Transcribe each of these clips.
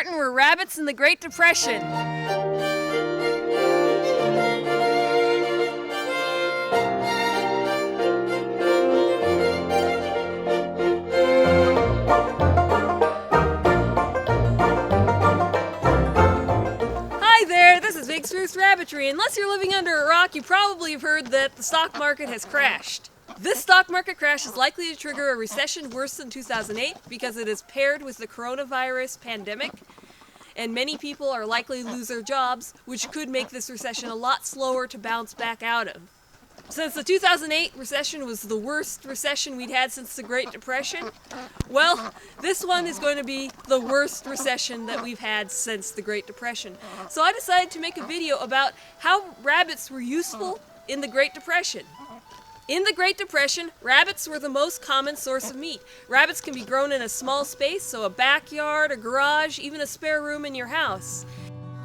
certain were rabbits in the Great Depression. Hi there, this is Big Spruce Rabbitry. Unless you're living under a rock, you probably have heard that the stock market has crashed. This stock market crash is likely to trigger a recession worse than 2008 because it is paired with the coronavirus pandemic, and many people are likely to lose their jobs, which could make this recession a lot slower to bounce back out of. Since the 2008 recession was the worst recession we'd had since the Great Depression, well, this one is going to be the worst recession that we've had since the Great Depression. So I decided to make a video about how rabbits were useful in the Great Depression. In the Great Depression, rabbits were the most common source of meat. Rabbits can be grown in a small space, so a backyard, a garage, even a spare room in your house.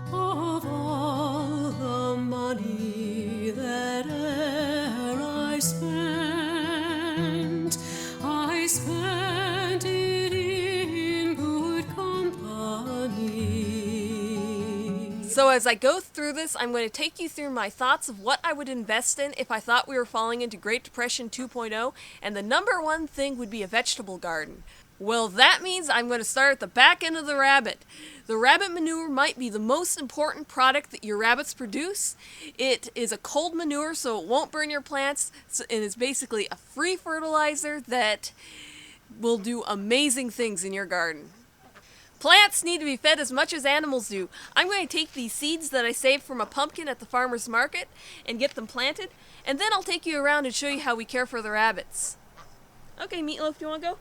Of all the money that e'er I spent it in good company. So as I go through this, I'm going to take you through my thoughts of what I would invest in if I thought we were falling into Great Depression 2.0, and the number one thing would be a vegetable garden. Well, that means I'm going to start at the back end of the rabbit. The rabbit manure might be the most important product that your rabbits produce. It is a cold manure, so it won't burn your plants, and it's basically a free fertilizer that will do amazing things in your garden. Plants need to be fed as much as animals do. I'm going to take these seeds that I saved from a pumpkin at the farmer's market and get them planted, and then I'll take you around and show you how we care for the rabbits. Okay, Meatloaf, do you want to go?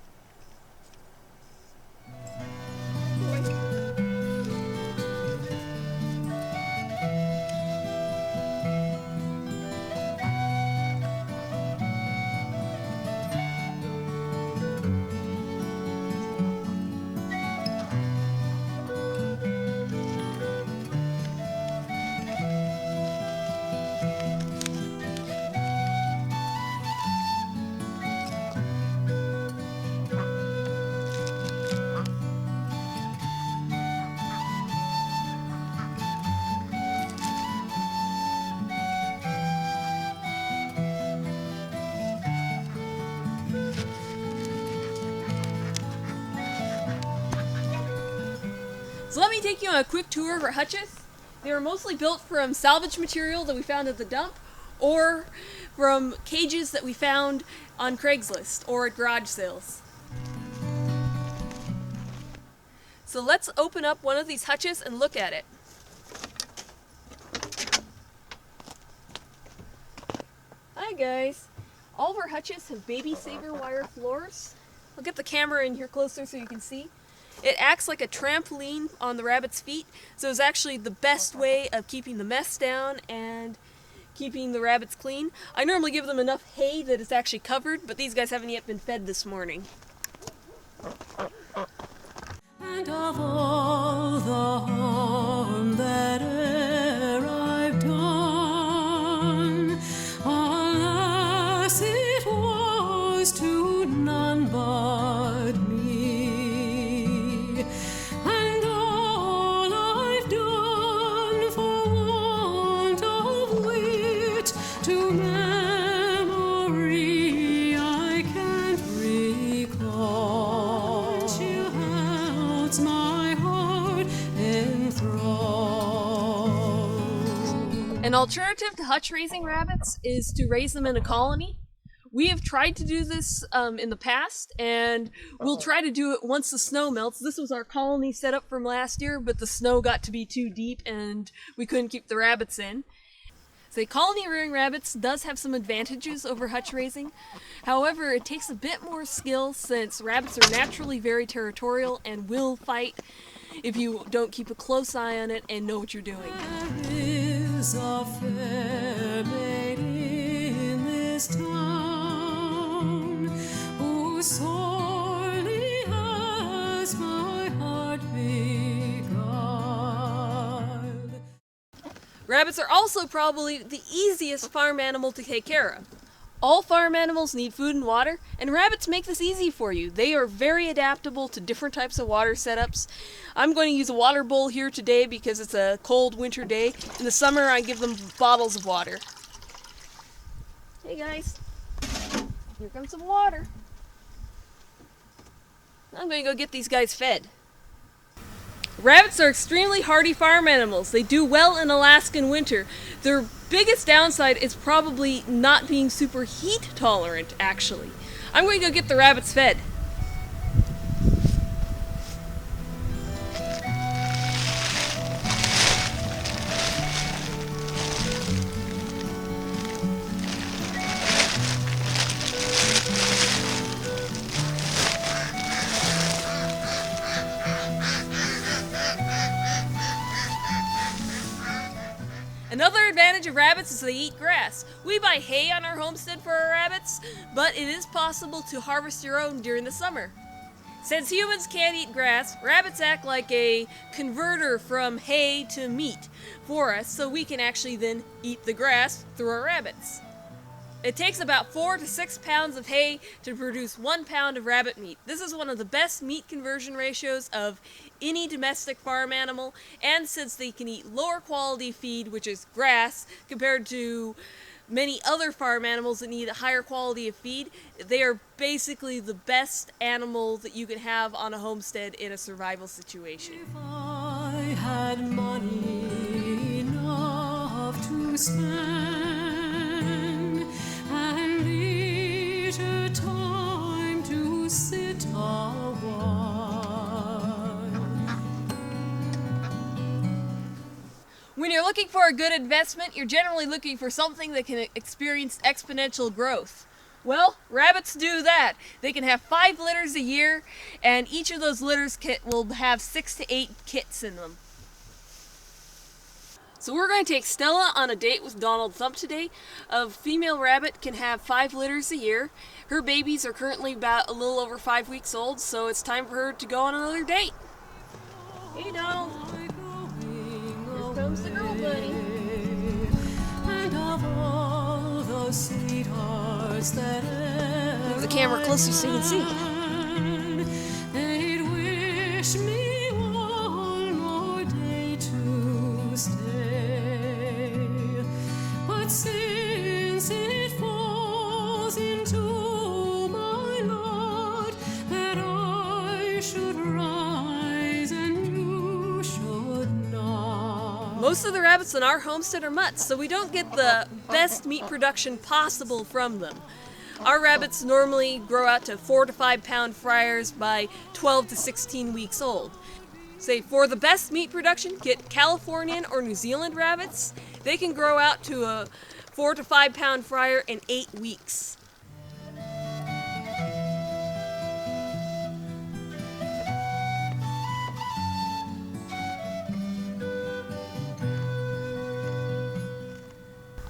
So let me take you on a quick tour of our hutches. They were mostly built from salvage material that we found at the dump, or from cages that we found on Craigslist or at garage sales. So let's open up one of these hutches and look at it. Hi guys. All of our hutches have baby saver wire floors. I'll get the camera in here closer so you can see. It acts like a trampoline on the rabbit's feet, so it's actually the best way of keeping the mess down and keeping the rabbits clean. I normally give them enough hay that it's actually covered, but these guys haven't yet been fed this morning. And of all the harm that e'er I've done, alas, it was to none but me. And all I've done for want of wit to memory I can't recall. Chill holds my heart enthralled. An alternative to hutch raising rabbits is to raise them in a colony. We have tried to do this in the past, and we'll try to do it once the snow melts. This was our colony set up from last year, but the snow got to be too deep and we couldn't keep the rabbits in. So colony rearing rabbits does have some advantages over hutch raising. However, it takes a bit more skill since rabbits are naturally very territorial and will fight if you don't keep a close eye on it and know what you're doing. There is a fair lady in this town who sorely has my heart beguiled. Rabbits are also probably the easiest farm animal to take care of. All farm animals need food and water, and rabbits make this easy for you. They are very adaptable to different types of water setups. I'm going to use a water bowl here today because it's a cold winter day. In the summer, I give them bottles of water. Hey guys, here comes some water. I'm going to go get these guys fed. Rabbits are extremely hardy farm animals. They do well in Alaskan winter. Their biggest downside is probably not being super heat tolerant, actually. I'm going to go get the rabbits fed. Another advantage of rabbits is they eat grass. We buy hay on our homestead for our rabbits, but it is possible to harvest your own during the summer. Since humans can't eat grass, rabbits act like a converter from hay to meat for us, so we can actually then eat the grass through our rabbits. It takes about 4 to 6 pounds of hay to produce 1 pound of rabbit meat. This is one of the best meat conversion ratios of any domestic farm animal, and since they can eat lower quality feed, which is grass, compared to many other farm animals that need a higher quality of feed, they are basically the best animal that you can have on a homestead in a survival situation. If I had money enough to spend and leisure time to sit a while. When you're looking for a good investment, you're generally looking for something that can experience exponential growth. Well, rabbits do that. They can have 5 litters a year, and each of those litters will have 6 to 8 kits in them. So we're going to take Stella on a date with Donald Thump today. A female rabbit can have 5 litters a year. Her babies are currently about a little over 5 weeks old, so it's time for her to go on another date. Hey Donald. Here comes the girl bunny. And of all the sweethearts that Move the camera closer so you can see. they'd wish me one more day to stay. But since it falls into my lot that I should rise and you should not. Most of the rabbits in our homestead are mutts, so we don't get the best meat production possible from them. Our rabbits normally grow out to 4 to 5 pound fryers by 12 to 16 weeks old. Say for the best meat production, get Californian or New Zealand rabbits. They can grow out to a 4 to 5 pound fryer in 8 weeks.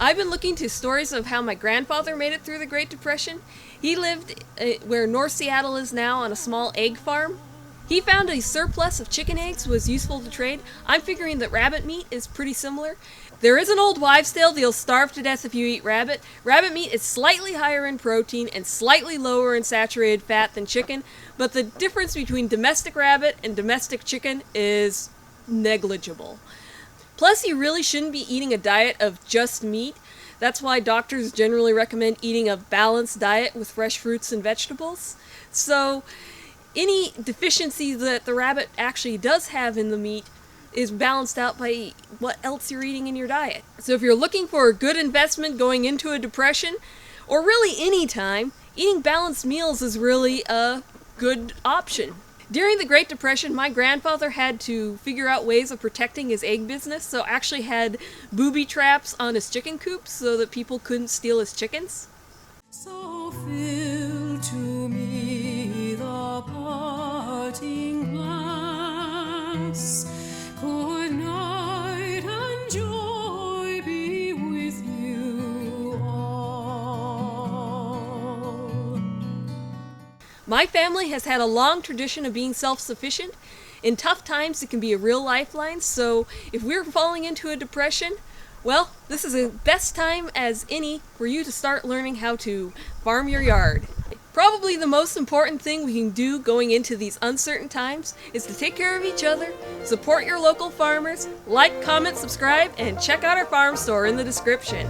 I've been looking to stories of how my grandfather made it through the Great Depression. He lived where North Seattle is now on a small egg farm. He found a surplus of chicken eggs was useful to trade. I'm figuring that rabbit meat is pretty similar. There is an old wives' tale that you'll starve to death if you eat rabbit. Rabbit meat is slightly higher in protein and slightly lower in saturated fat than chicken, but the difference between domestic rabbit and domestic chicken is negligible. Plus, you really shouldn't be eating a diet of just meat. That's why doctors generally recommend eating a balanced diet with fresh fruits and vegetables. So, any deficiency that the rabbit actually does have in the meat is balanced out by what else you're eating in your diet. So if you're looking for a good investment going into a depression, or really any time, eating balanced meals is really a good option. During the Great Depression, my grandfather had to figure out ways of protecting his egg business, so actually had booby traps on his chicken coops so that people couldn't steal his chickens. So fill to me the parting glass. Good night and joy be with you all. My family has had a long tradition of being self-sufficient. In tough times, it can be a real lifeline, so if we're falling into a depression, Well, this is the best time as any for you to start learning how to farm your yard. Probably the most important thing we can do going into these uncertain times is to take care of each other, support your local farmers, like, comment, subscribe, and check out our farm store in the description.